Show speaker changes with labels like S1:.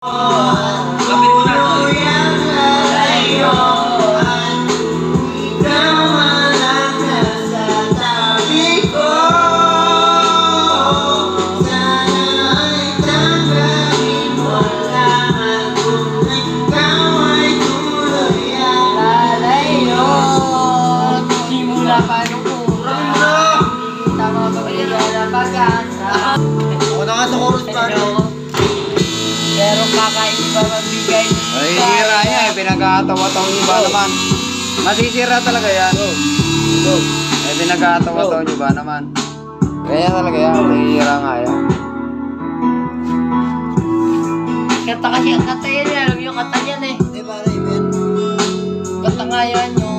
S1: Kapit ko na to.
S2: Ako na nga sa chorus pare.
S3: Pero kakain ba magbigay?
S4: Ay, hira niya eh. Pinag-aatawa-tawa niyo ba naman? Masisira talaga yan. Eh, pinag-aatawa-tawa niyo ba naman? Kaya talaga yan. Mahihira nga yan.
S3: Kata kasi ang kata yan. Alam yung kata yan eh.
S2: Hindi pare, Iben.
S3: Kata nga yan.